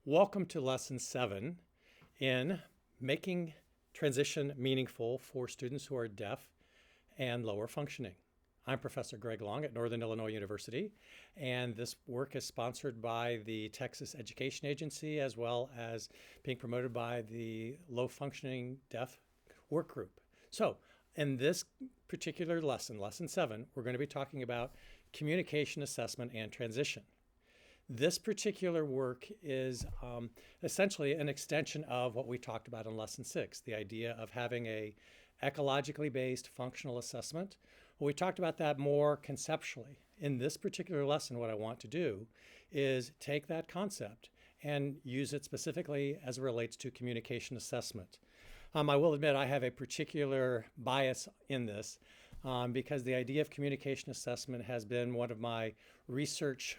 Welcome to Lesson 7 in Making Transition Meaningful for Students who are deaf and lower functioning. I'm Professor Greg Long at Northern Illinois University, and this work is sponsored by the Texas Education Agency as well as being promoted by the Low Functioning Deaf Work Group. So, in this particular lesson, Lesson 7, we're going to be talking about communication assessment and transition. This particular work is essentially an extension of what we talked about in Lesson 6, the idea of having a ecologically based functional assessment. Well, we talked about that more conceptually. In this particular lesson, what I want to do is take that concept and use it specifically as it relates to communication assessment. I will admit I have a particular bias in this because the idea of communication assessment has been one of my research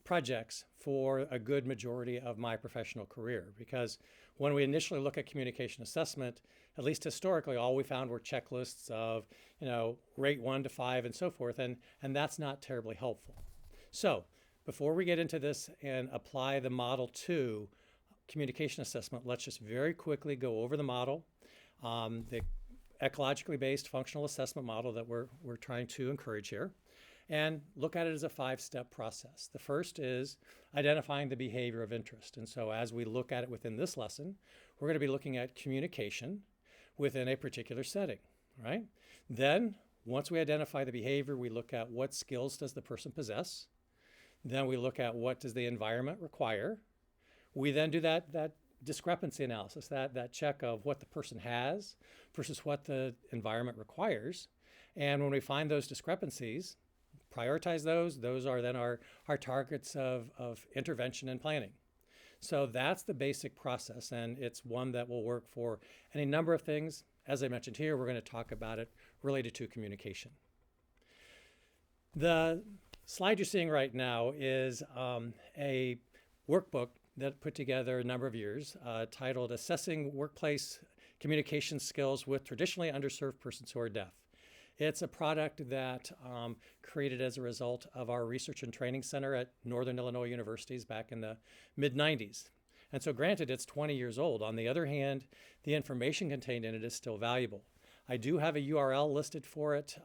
projects for a good majority of my professional career, because when we initially look at communication assessment, at least historically, all we found were checklists of, rate 1 to 5 and so forth, and that's not terribly helpful. So before we get into this and apply the model to communication assessment, let's just very quickly go over the model, the ecologically based functional assessment model that we're trying to encourage here, and look at it as a 5-step process. The first is identifying the behavior of interest. And so as we look at it within this lesson, we're going to be looking at communication within a particular setting, right? Then, once we identify the behavior, we look at what skills does the person possess. Then we look at what does the environment require. We then do that discrepancy analysis, that check of what the person has versus what the environment requires. And when we find those discrepancies, prioritize those. Those are then our targets of intervention and planning. So that's the basic process, and it's one that will work for any number of things. As I mentioned here, we're going to talk about it related to communication. The slide you're seeing right now is a workbook that I put together a number of years titled Assessing Workplace Communication Skills with Traditionally Underserved Persons Who Are Deaf. It's a product that created as a result of our research and training center at Northern Illinois Universities back in the mid-90s. And so granted, it's 20 years old. On the other hand, the information contained in it is still valuable. I do have a URL listed for it.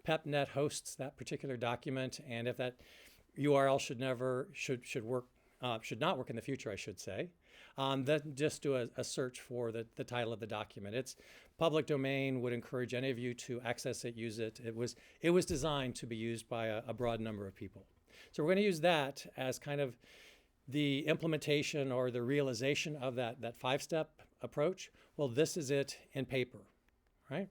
PepNet hosts that particular document, and if that URL should not work in the future, I should say, then just do a search for the title of the document. It's public domain, would encourage any of you to access it, use it. It was designed to be used by a broad number of people. So we're going to use that as kind of the implementation or the realization of that 5-step approach. Well, this is it in paper, right?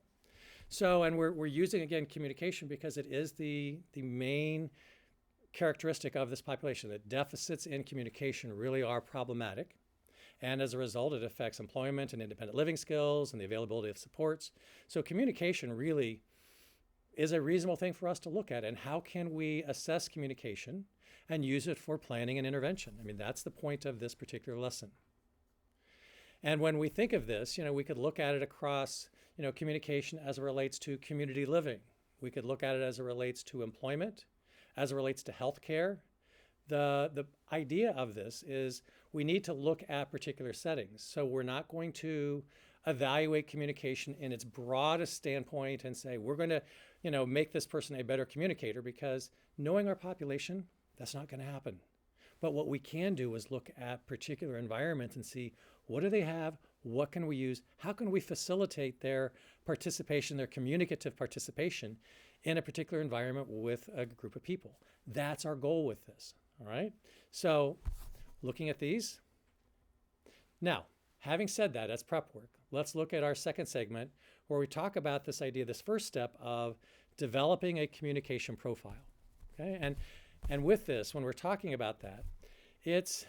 So, and we're using, again, communication because it is the main characteristic of this population, that deficits in communication really are problematic. And as a result, it affects employment and independent living skills and the availability of supports. So communication really is a reasonable thing for us to look at. And how can we assess communication and use it for planning and intervention? I mean, that's the point of this particular lesson. And when we think of this, we could look at it across, communication as it relates to community living. We could look at it as it relates to employment, as it relates to healthcare. The idea of this is we need to look at particular settings. So we're not going to evaluate communication in its broadest standpoint and say we're going to, make this person a better communicator, because knowing our population, that's not going to happen. But what we can do is look at particular environments and see what do they have, what can we use, how can we facilitate their participation, their communicative participation in a particular environment with a group of people. That's our goal with this, all right? So looking at these. Now, having said that, as prep work, let's look at our second segment where we talk about this idea, this first step of developing a communication profile, okay? And with this, when we're talking about that, it's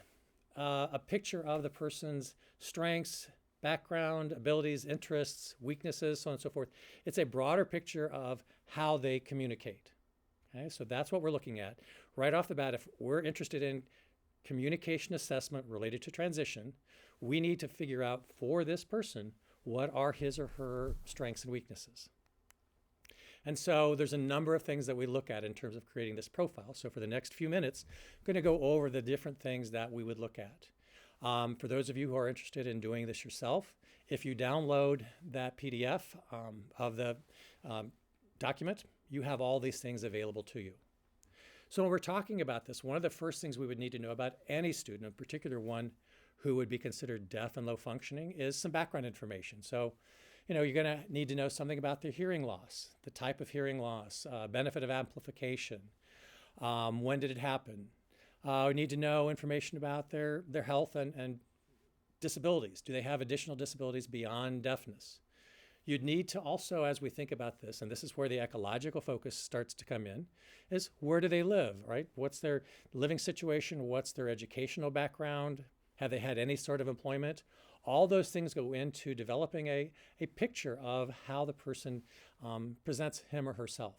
a picture of the person's strengths, background, abilities, interests, weaknesses, so on and so forth. It's a broader picture of how they communicate. Okay, so that's what we're looking at. Right off the bat, if we're interested in communication assessment related to transition, we need to figure out for this person, what are his or her strengths and weaknesses. And so there's a number of things that we look at in terms of creating this profile. So for the next few minutes, I'm going to go over the different things that we would look at. For those of you who are interested in doing this yourself, if you download that PDF of the document, you have all these things available to you. So when we're talking about this, one of the first things we would need to know about any student, in particular one who would be considered deaf and low functioning, is some background information. So, you're going to need to know something about their hearing loss, the type of hearing loss, benefit of amplification, when did it happen. We need to know information about their health and disabilities. Do they have additional disabilities beyond deafness? You'd need to also, as we think about this, and this is where the ecological focus starts to come in, is where do they live, right? What's their living situation? What's their educational background? Have they had any sort of employment? All those things go into developing a picture of how the person presents him or herself.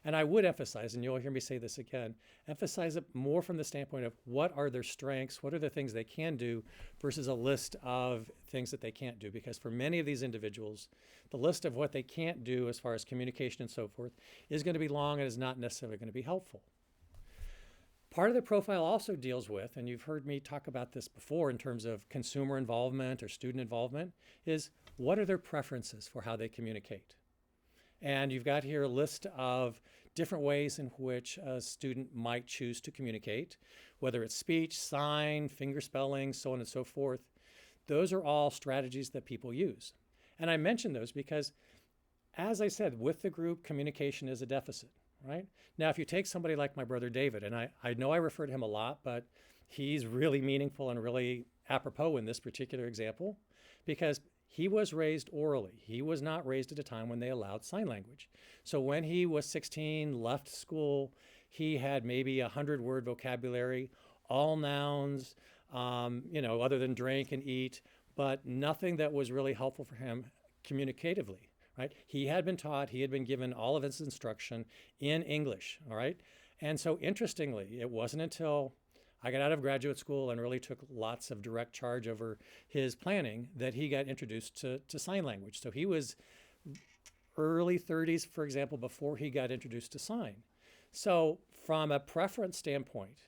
And I would emphasize, and you'll hear me say this again, emphasize it more from the standpoint of what are their strengths, what are the things they can do versus a list of things that they can't do. Because for many of these individuals, the list of what they can't do as far as communication and so forth is going to be long and is not necessarily going to be helpful. Part of the profile also deals with, and you've heard me talk about this before in terms of consumer involvement or student involvement, is what are their preferences for how they communicate? And you've got here a list of different ways in which a student might choose to communicate, whether it's speech, sign, finger spelling, so on and so forth. Those are all strategies that people use. And I mention those because, as I said, with the group, communication is a deficit, right? Now, if you take somebody like my brother David, and I know I refer to him a lot, but he's really meaningful and really apropos in this particular example because he was raised orally. He was not raised at a time when they allowed sign language. So when he was 16, left school, he had maybe 100-word vocabulary, all nouns, other than drink and eat, but nothing that was really helpful for him communicatively, right? He had been taught, he had been given all of his instruction in English, all right? And so interestingly, it wasn't until I got out of graduate school and really took lots of direct charge over his planning that he got introduced to sign language. So he was early 30s, for example, before he got introduced to sign. So from a preference standpoint,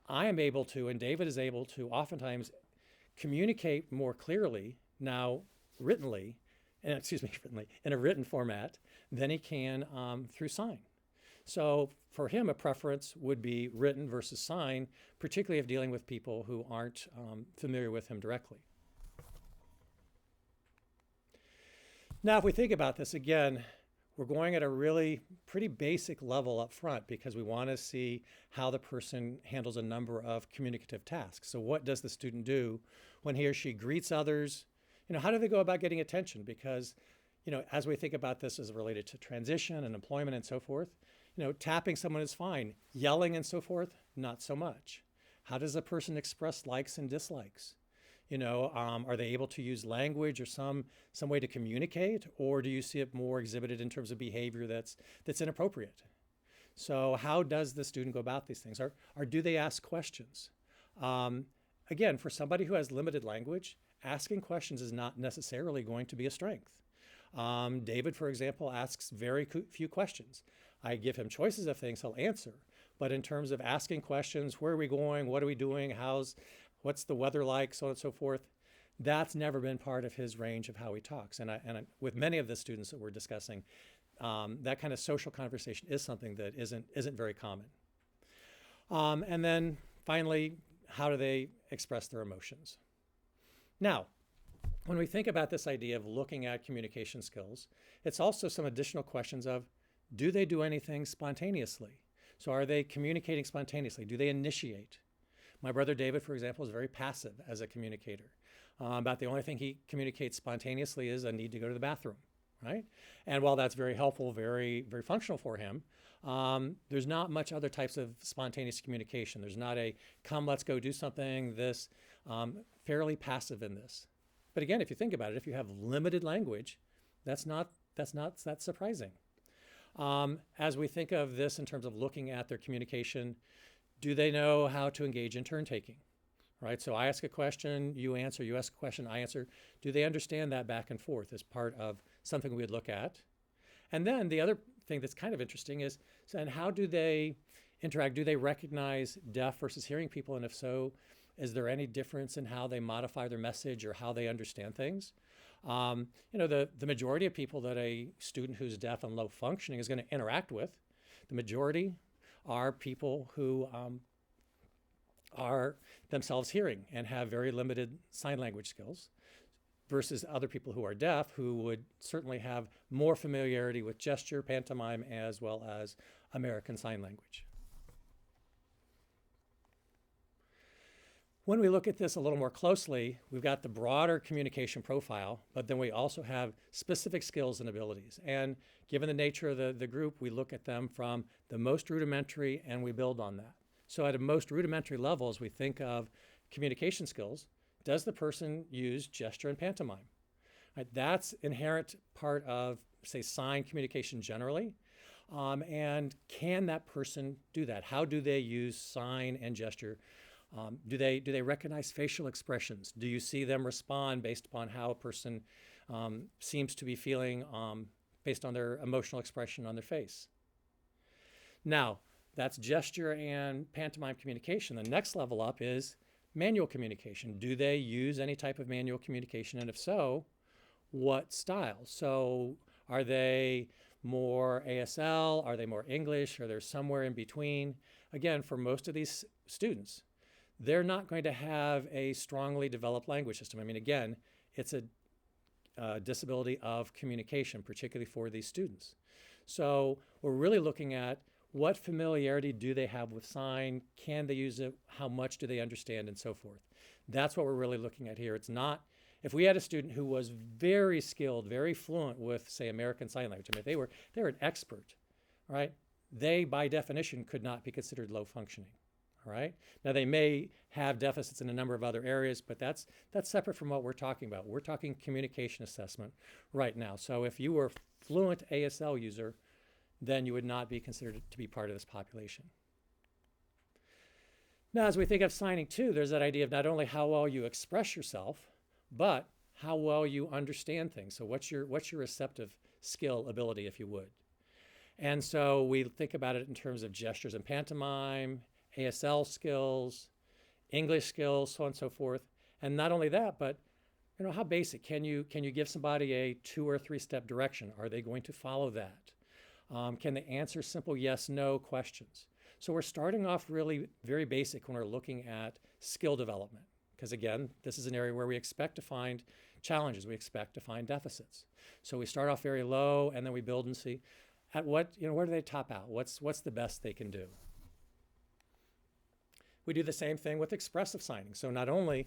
I am able to, and David is able to, oftentimes communicate more clearly now writtenly, in a written format than he can through sign. So for him, a preference would be written versus sign, particularly if dealing with people who aren't familiar with him directly. Now, if we think about this again, we're going at a really pretty basic level up front because we want to see how the person handles a number of communicative tasks. So what does the student do when he or she greets others? How do they go about getting attention? Because, as we think about this as related to transition and employment and so forth, tapping someone is fine. Yelling and so forth, not so much. How does a person express likes and dislikes? Are they able to use language or some way to communicate, or do you see it more exhibited in terms of behavior that's inappropriate? So how does the student go about these things? Or do they ask questions? Again, for somebody who has limited language, asking questions is not necessarily going to be a strength. David, for example, asks very few questions. I give him choices of things he'll answer, but in terms of asking questions, where are we going, what are we doing, what's the weather like, so on and so forth, that's never been part of his range of how he talks. And with many of the students that we're discussing, that kind of social conversation is something that isn't very common. And then finally, how do they express their emotions? Now, when we think about this idea of looking at communication skills, it's also some additional questions of, do they do anything spontaneously? So are they communicating spontaneously? Do they initiate? My brother David, for example, is very passive as a communicator. About the only thing he communicates spontaneously is a need to go to the bathroom, right? And while that's very helpful, very, very functional for him, there's not much other types of spontaneous communication. There's not a, come, let's go do something, this, fairly passive in this. But again, if you think about it, if you have limited language, that's not that surprising. As we think of this in terms of looking at their communication, do they know how to engage in turn taking? Right? So I ask a question, you answer, you ask a question, I answer. Do they understand that back and forth as part of something we'd look at? And then the other thing that's kind of interesting is, so, and how do they interact? Do they recognize deaf versus hearing people? And if so, is there any difference in how they modify their message or how they understand things? The majority of people that a student who's deaf and low functioning is going to interact with, the majority are people who are themselves hearing and have very limited sign language skills, versus other people who are deaf who would certainly have more familiarity with gesture, pantomime, as well as American Sign Language. When we look at this a little more closely, we've got the broader communication profile, but then we also have specific skills and abilities. And given the nature of the group, we look at them from the most rudimentary and we build on that. So at a most rudimentary level, as we think of communication skills, does the person use gesture and pantomime? Right, that's inherent part of, say, sign communication generally. And can that person do that? How do they use sign and gesture? Do they recognize facial expressions? Do you see them respond based upon how a person seems to be feeling based on their emotional expression on their face? Now, that's gesture and pantomime communication. The next level up is manual communication. Do they use any type of manual communication? And if so, what style? So are they more ASL? Are they more English? Are they somewhere in between? Again, for most of these students, they're not going to have a strongly developed language system. I mean, again, it's a disability of communication, particularly for these students. So we're really looking at what familiarity do they have with sign? Can they use it? How much do they understand, and so forth? That's what we're really looking at here. It's not, if we had a student who was very skilled, very fluent with, say, American Sign Language, I mean, if they were an expert, right? They, by definition, could not be considered low functioning, all right? Now, they may have deficits in a number of other areas, but that's separate from what we're talking about. We're talking communication assessment right now. So if you were a fluent ASL user, then you would not be considered to be part of this population. Now, as we think of signing too, there's that idea of not only how well you express yourself, but how well you understand things. So what's your receptive skill ability, if you would? And so we think about it in terms of gestures and pantomime, ASL skills, English skills, so on and so forth. And not only that, but how basic? Can you give somebody a 2 or 3 step direction? Are they going to follow that? Can they answer simple yes, no questions? So we're starting off really very basic when we're looking at skill development, because again, this is an area where we expect to find challenges, we expect to find deficits. So we start off very low and then we build and see at where do they top out? What's the best they can do? We do the same thing with expressive signing. So not only,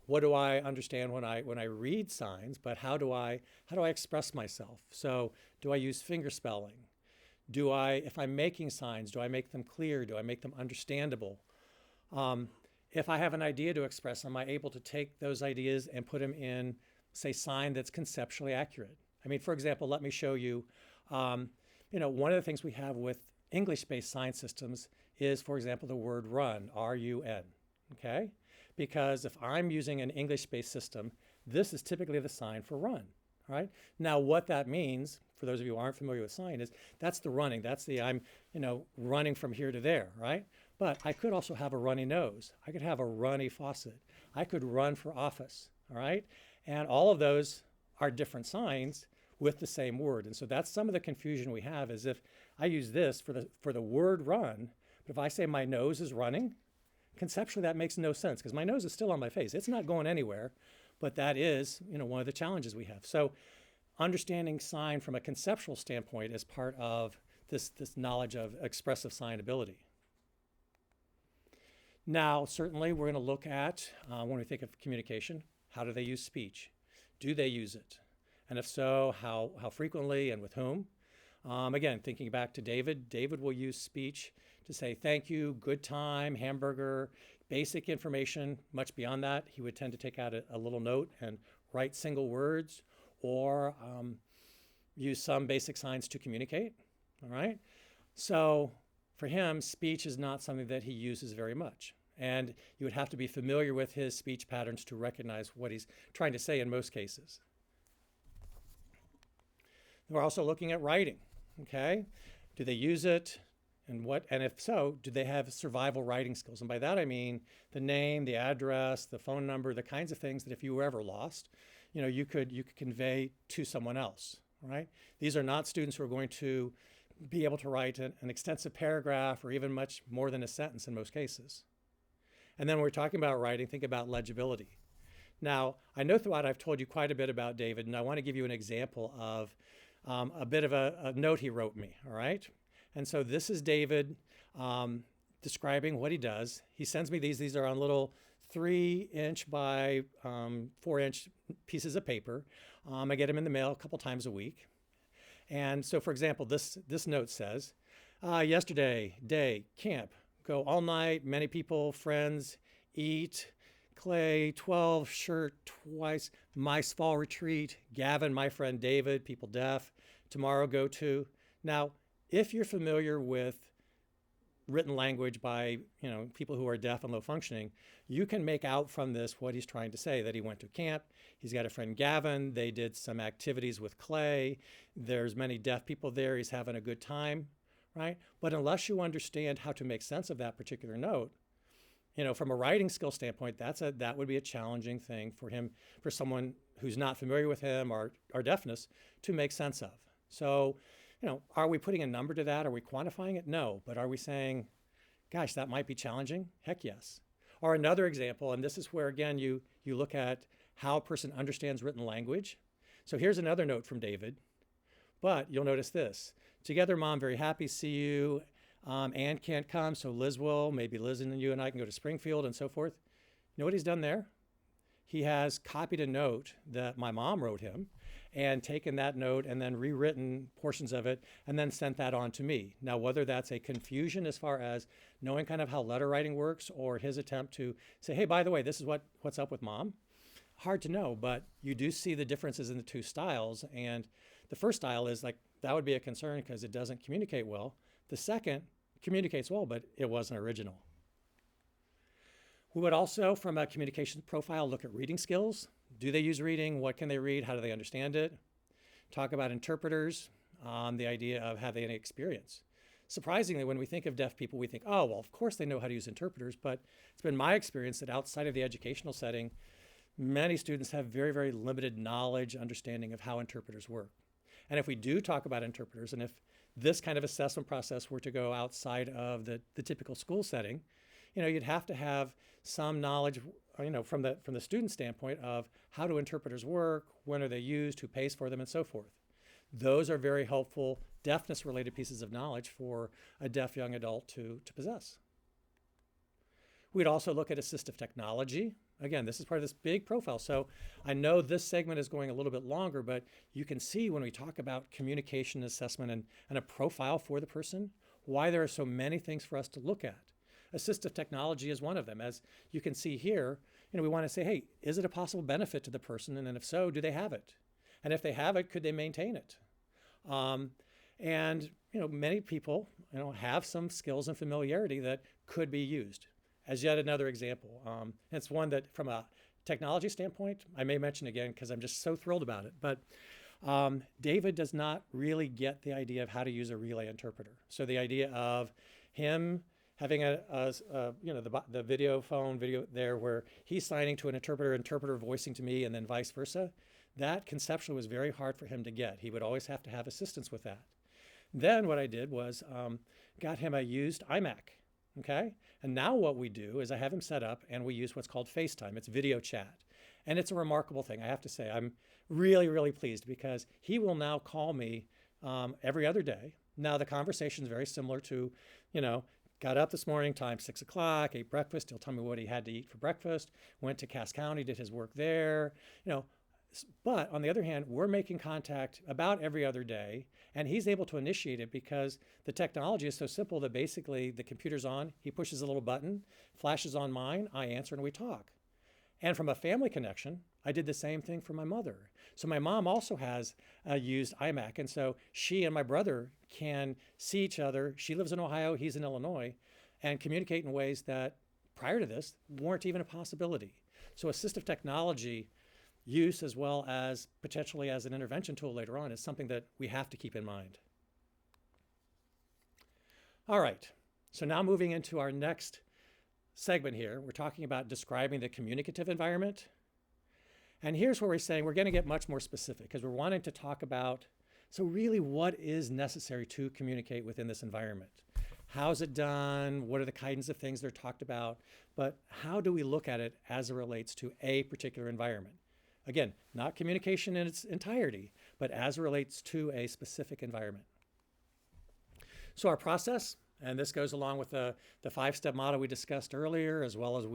what do I understand when I read signs, but how do I express myself? So do I use finger spelling? If I'm making signs, do I make them clear? Do I make them understandable? If I have an idea to express, am I able to take those ideas and put them in, say, sign that's conceptually accurate? I mean, for example, let me show you, one of the things we have with English-based sign systems is, for example, the word run, R-U-N, okay? Because if I'm using an English-based system, this is typically the sign for run, right? Now, what that means, for those of you who aren't familiar with sign, is that's the running. That's the I'm, running from here to there, right? But I could also have a runny nose. I could have a runny faucet. I could run for office, all right? And all of those are different signs with the same word. And so that's some of the confusion we have, is if I use this for the word run, but if I say my nose is running, conceptually that makes no sense because my nose is still on my face. It's not going anywhere, but that is, one of the challenges we have. So understanding sign from a conceptual standpoint is part of this knowledge of expressive sign ability. Now, certainly we're going to look at, when we think of communication, how do they use speech? Do they use it? And if so, how frequently and with whom? Again, thinking back to David will use speech to say thank you, good time, hamburger, basic information. Much beyond that, he would tend to take out a little note and write single words or use some basic signs to communicate, all right? So for him, speech is not something that he uses very much. And you would have to be familiar with his speech patterns to recognize what he's trying to say in most cases. We're also looking at writing. okay? Do they use it? And if so, do they have survival writing skills? And by that I mean the name, the address, the phone number, the kinds of things that if you were ever lost, you could convey to someone else, right? These are not students who are going to be able to write an extensive paragraph or even much more than a sentence in most cases. And then when we're talking about writing, think about legibility. Now, I know throughout I've told you quite a bit about David, and I want to give you an example of a bit of a note he wrote me, all right? And so this is David describing what he does. He sends me these. These are on little 3-inch by 4-inch pieces of paper. I get them in the mail a couple times a week. And so, for example, this note says, yesterday, day, camp, go all night, many people, friends, eat, Clay, 12, shirt, twice, mice fall retreat, Gavin, my friend David, people deaf, tomorrow go to. Now, if you're familiar with written language by people who are deaf and low functioning, you can make out from this what he's trying to say, that he went to camp, he's got a friend Gavin, they did some activities with Clay, there's many deaf people there, he's having a good time, right? But unless you understand how to make sense of that particular note, from a writing skill standpoint, that would be a challenging thing for someone who's not familiar with him or deafness to make sense of. So, are we putting a number to that? Are we quantifying it? No. But are we saying, gosh, that might be challenging? Heck yes. Or another example, and this is where, again, you look at how a person understands written language. So here's another note from David. But you'll notice this. Together, Mom, very happy, see you. Ann can't come, so Liz will. Maybe Liz and you and I can go to Springfield and so forth. You know what he's done there? He has copied a note that my mom wrote him and taken that note and then rewritten portions of it and then sent that on to me. Now, whether that's a confusion as far as knowing kind of how letter writing works or his attempt to say, hey, by the way, this is what's up with Mom, hard to know, but you do see the differences in the two styles. And the first style is like, that would be a concern because it doesn't communicate well. The second communicates well, but it wasn't original. We would also, from a communication profile, look at reading skills. Do they use reading? What can they read? How do they understand it? Talk about interpreters, the idea of have they any experience. Surprisingly, when we think of deaf people, we think, oh, well, of course they know how to use interpreters, but it's been my experience that outside of the educational setting, many students have very, very limited knowledge, understanding of how interpreters work. And if we do talk about interpreters, and if this kind of assessment process were to go outside of the typical school setting, you'd have to have some knowledge, from the student standpoint of how do interpreters work, when are they used, who pays for them, and so forth. Those are very helpful deafness-related pieces of knowledge for a deaf young adult to possess. We'd also look at assistive technology. Again, this is part of this big profile. So I know this segment is going a little bit longer, but you can see when we talk about communication assessment and a profile for the person, why there are so many things for us to look at. Assistive technology is one of them. As you can see here, we want to say, hey, is it a possible benefit to the person? And then if so, do they have it? And if they have it, could they maintain it? Many people, have some skills and familiarity that could be used. As yet another example. It's one that from a technology standpoint, I may mention again because I'm just so thrilled about it, but David does not really get the idea of how to use a relay interpreter. So the idea of him having the video there where he's signing to an interpreter voicing to me, and then vice versa, that conceptually was very hard for him to get. He would always have to have assistance with that. Then what I did was got him a used iMac. Okay. And now what we do is I have him set up and we use what's called FaceTime. It's video chat. And it's a remarkable thing. I have to say, I'm really, really pleased because he will now call me every other day. Now the conversation is very similar to, got up this morning, time 6 o'clock, ate breakfast. He'll tell me what he had to eat for breakfast, went to Cass County, did his work there, But on the other hand, we're making contact about every other day, and he's able to initiate it because the technology is so simple that basically the computer's on, he pushes a little button, flashes on mine, I answer, and we talk. And from a family connection, I did the same thing for my mother. So my mom also has a used iMac, and so she and my brother can see each other. She lives in Ohio, he's in Illinois, and communicate in ways that prior to this weren't even a possibility. So assistive technology use as well as potentially as an intervention tool later on is something that we have to keep in mind. All right, so now moving into our next segment here, we're talking about describing the communicative environment. And here's where we're saying we're going to get much more specific because we're wanting to talk about, so really what is necessary to communicate within this environment? How's it done? What are the kinds of things that are talked about? But how do we look at it as it relates to a particular environment? Again, not communication in its entirety, but as it relates to a specific environment. So our process, and this goes along with the 5-step model we discussed earlier, as well as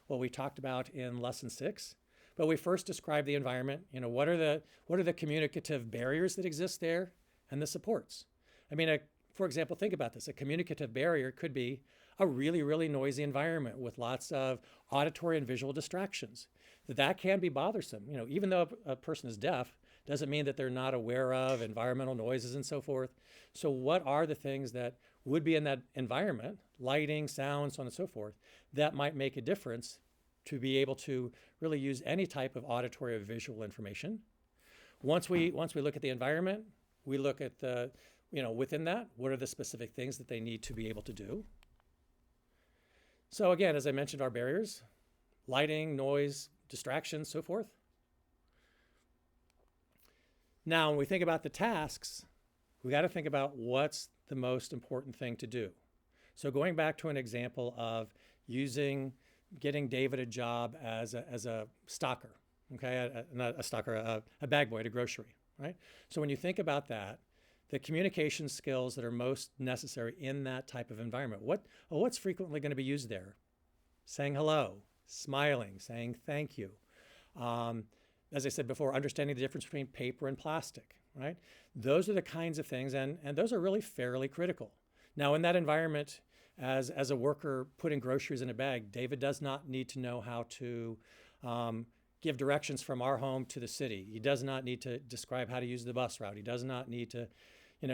what we talked about in lesson 6. But we first describe the environment. What are the communicative barriers that exist there and the supports? I mean, for example, think about this. A communicative barrier could be a really, really noisy environment with lots of auditory and visual distractions. That can be bothersome. Even though a person is deaf, doesn't mean that they're not aware of environmental noises and so forth. So what are the things that would be in that environment, lighting, sound, so on and so forth, that might make a difference to be able to really use any type of auditory or visual information? Once we look at the environment, we look at the, within that, what are the specific things that they need to be able to do? So again, as I mentioned, our barriers, lighting, noise, distractions, so forth. Now, when we think about the tasks, we got to think about what's the most important thing to do. So going back to an example of getting David a job as a stocker, okay, not a stocker, a bag boy at a grocery, right? So when you think about that, the communication skills that are most necessary in that type of environment, what's frequently going to be used there? Saying hello, smiling, saying thank you. As I said before, understanding the difference between paper and plastic, right? Those are the kinds of things, and those are really fairly critical. Now, in that environment, as a worker putting groceries in a bag, David does not need to know how to give directions from our home to the city. He does not need to describe how to use the bus route. He does not need to,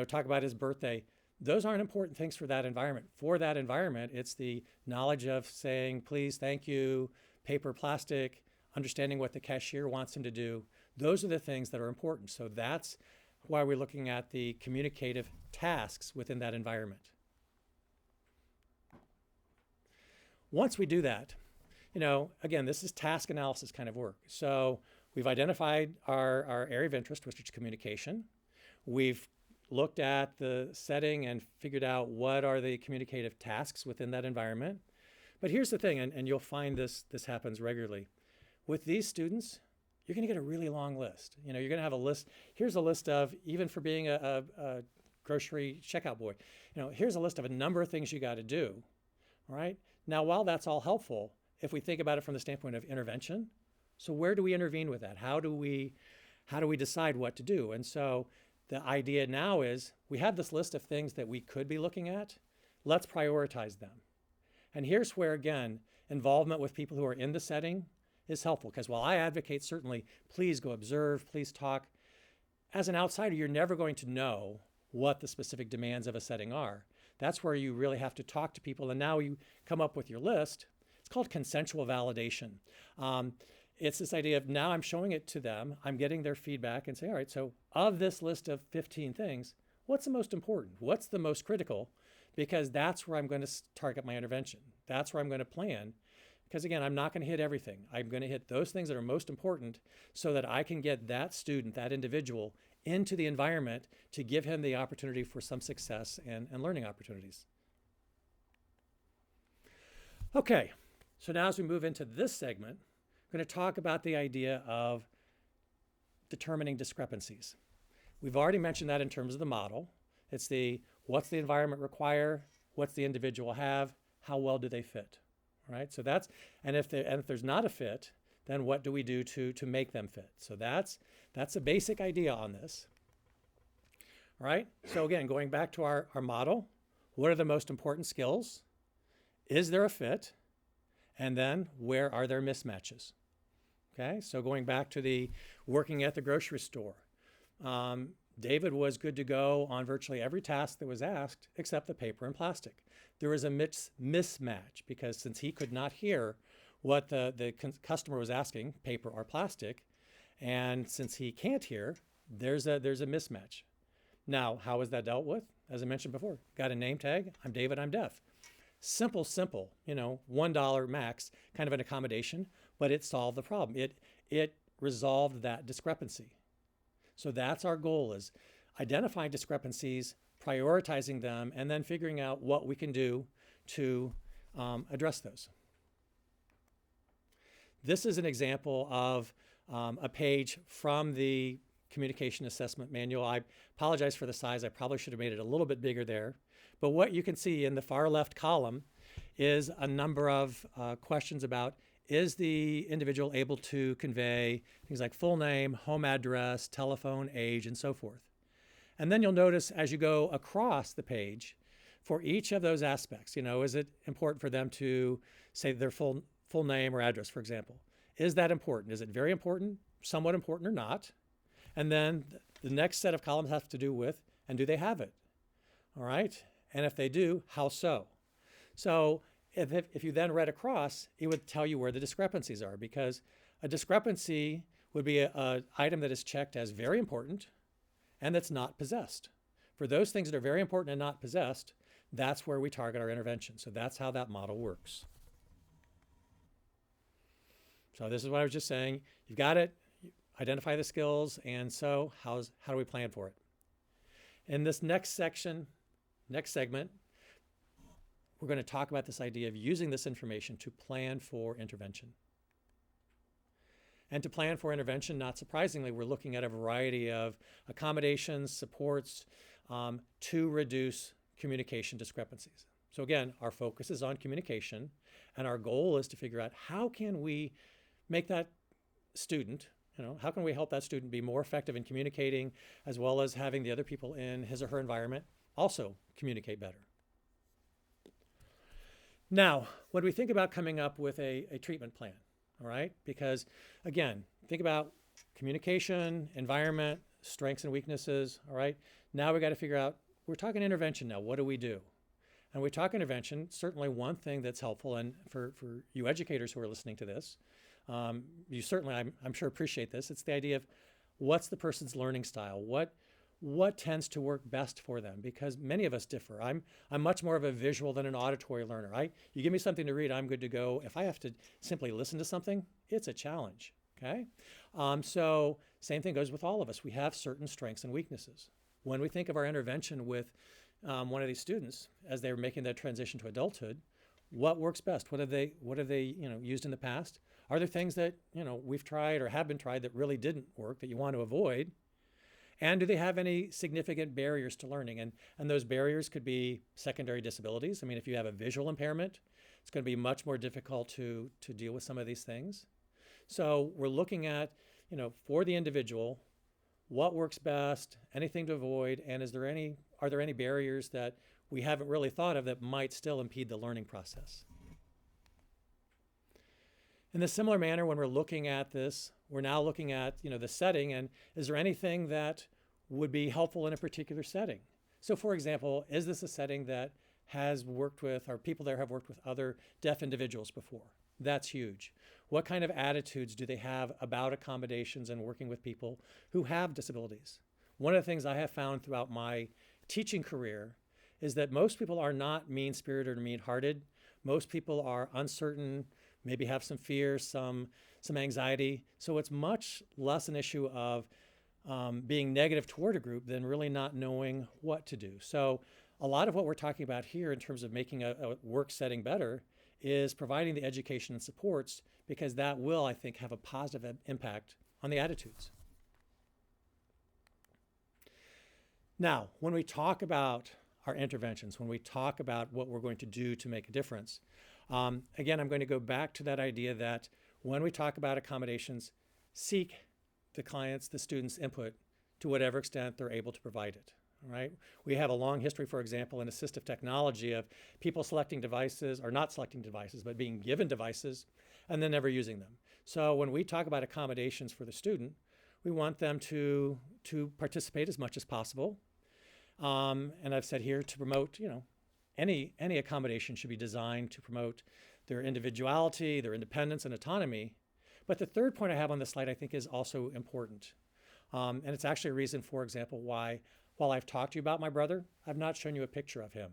talk about his birthday. Those aren't important things for that environment. For that environment, it's the knowledge of saying, please, thank you, paper, plastic, understanding what the cashier wants him to do. Those are the things that are important. So that's why we're looking at the communicative tasks within that environment. Once we do that, again, this is task analysis kind of work. So we've identified our area of interest, which is communication. We've looked at the setting and figured out what are the communicative tasks within that environment. But here's the thing, and you'll find this happens regularly. With these students, you're going to get a really long list. You're going to have a list. Here's a list of, even for being a grocery checkout boy, here's a list of a number of things you got to do. All right. Now, while that's all helpful, if we think about it from the standpoint of intervention, so where do we intervene with that? How do we decide what to do? And so the idea now is we have this list of things that we could be looking at. Let's prioritize them. And here's where, again, involvement with people who are in the setting is helpful, because while I advocate certainly, please go observe, please talk, as an outsider, you're never going to know what the specific demands of a setting are. That's where you really have to talk to people, and now you come up with your list. It's called consensual validation. It's this idea of now I'm showing it to them, I'm getting their feedback and say, all right, so of this list of 15 things, what's the most important? What's the most critical? Because that's where I'm going to target my intervention. That's where I'm going to plan. Because again, I'm not going to hit everything. I'm going to hit those things that are most important so that I can get that student, that individual, into the environment to give him the opportunity for some success and learning opportunities. Okay, so now as we move into this segment, I'm going to talk about the idea of determining discrepancies. We've already mentioned that in terms of the model. It's what's the environment require, what's the individual have, how well do they fit, right? So that's, and if there's not a fit, then what do we do to make them fit? So that's a basic idea on this. All right, so again, going back to our model, what are the most important skills? Is there a fit? And then where are there mismatches? Okay, so going back to the working at the grocery store, David was good to go on virtually every task that was asked except the paper and plastic. There was a mismatch because since he could not hear what the customer was asking, paper or plastic, and since he can't hear, there's a mismatch. Now, how is that dealt with? as I mentioned before. Got a name tag. I'm David, I'm deaf. Simple, $1 max kind of an accommodation, but it solved the problem. It resolved that discrepancy. So that's our goal, is identifying discrepancies, prioritizing them, and then figuring out what we can do to address those. This is an example of a page from the Communication Assessment Manual. I apologize for the size. I probably should have made it a little bit bigger there. But what you can see in the far left column is a number of questions about, is the individual able to convey things like full name, home address, telephone, age, and so forth. And then you'll notice as you go across the page, for each of those aspects, is it important for them to say their full name or address, for example? Is that important? Is it very important, somewhat important, or not? And then the next set of columns have to do with, and do they have it? All right? And if they do, how so? So if you then read across, it would tell you where the discrepancies are, because a discrepancy would be an item that is checked as very important and that's not possessed. For those things that are very important and not possessed, that's where we target our intervention. So that's how that model works. So this is what I was just saying. You've got it, identify the skills, and so how do we plan for it? In this next segment, we're going to talk about this idea of using this information to plan for intervention. And to plan for intervention, not surprisingly, we're looking at a variety of accommodations, supports to reduce communication discrepancies. So again, our focus is on communication, and our goal is to figure out how can we make that student, how can we help that student be more effective in communicating, as well as having the other people in his or her environment also communicate better. Now, when we think about coming up with a treatment plan, all right, because again, think about communication, environment, strengths and weaknesses, all right? Now we got to figure out, we're talking intervention now, what do we do? And we talk intervention, certainly one thing that's helpful, and for you educators who are listening to this, you certainly, I'm sure, appreciate this. It's the idea of what's the person's learning style? What tends to work best for them? Because many of us differ. I'm much more of a visual than an auditory learner. You give me something to read, I'm good to go. If I have to simply listen to something, it's a challenge, okay? So same thing goes with all of us. We have certain strengths and weaknesses. When we think of our intervention with one of these students as they're making that transition to adulthood, what works best? What have they used in the past? Are there things that we've tried or have been tried that really didn't work that you want to avoid? And do they have any significant barriers to learning? And those barriers could be secondary disabilities. I mean, if you have a visual impairment, it's going to be much more difficult to deal with some of these things. So we're looking at, for the individual, what works best, anything to avoid, and are there any barriers that we haven't really thought of that might still impede the learning process? In a similar manner, when we're looking at this, we're now looking at the setting, and is there anything that would be helpful in a particular setting? So for example, is this a setting that has worked with, or people there have worked with other deaf individuals before? That's huge. What kind of attitudes do they have about accommodations and working with people who have disabilities? One of the things I have found throughout my teaching career is that most people are not mean-spirited or mean-hearted. Most people are uncertain, maybe have some fear, some anxiety. So it's much less an issue of being negative toward a group than really not knowing what to do. So a lot of what we're talking about here in terms of making a work setting better is providing the education and supports, because that will, I think, have a positive impact on the attitudes. Now, when we talk about our interventions, when we talk about what we're going to do to make a difference, again, I'm going to go back to that idea that when we talk about accommodations, seek the client's, the student's input to whatever extent they're able to provide it. All right? We have a long history, for example, in assistive technology of people selecting devices, or not selecting devices, but being given devices and then never using them. So when we talk about accommodations for the student, we want them to participate as much as possible. And I've said here to promote, any accommodation should be designed to promote their individuality, their independence, and autonomy. But the third point I have on this slide, I think, is also important. And it's actually a reason, for example, why While I've talked to you about my brother, I've not shown you a picture of him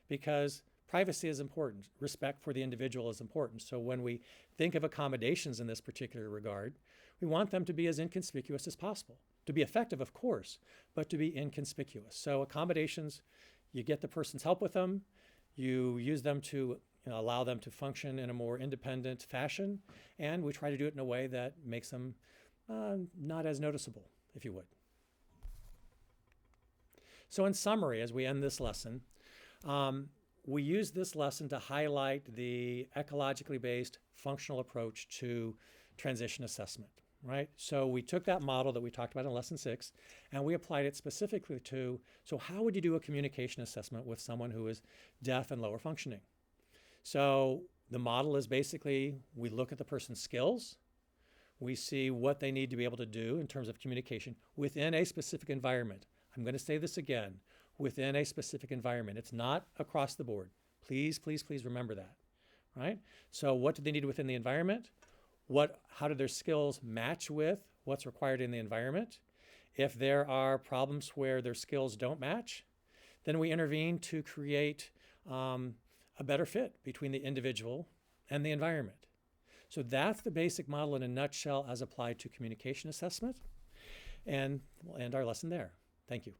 because privacy is important. Respect for the individual is important. So when we think of accommodations in this particular regard, we want them to be as inconspicuous as possible. To be effective, of course, but to be inconspicuous. So accommodations, you get the person's help with them, you use them to allow them to function in a more independent fashion, and we try to do it in a way that makes them not as noticeable, if you would. So in summary, as we end this lesson, we use this lesson to highlight the ecologically based functional approach to transition assessment, right? So we took that model that we talked about in lesson 6 and we applied it specifically to, so how would you do a communication assessment with someone who is deaf and lower functioning? So the model is basically, we look at the person's skills, we see what they need to be able to do in terms of communication within a specific environment. I'm going to say this again, within a specific environment. It's not across the board. Please, please, please remember that, right? So what do they need within the environment? How do their skills match with what's required in the environment? If there are problems where their skills don't match, then we intervene to create a better fit between the individual and the environment. So that's the basic model in a nutshell as applied to communication assessment. And we'll end our lesson there. Thank you.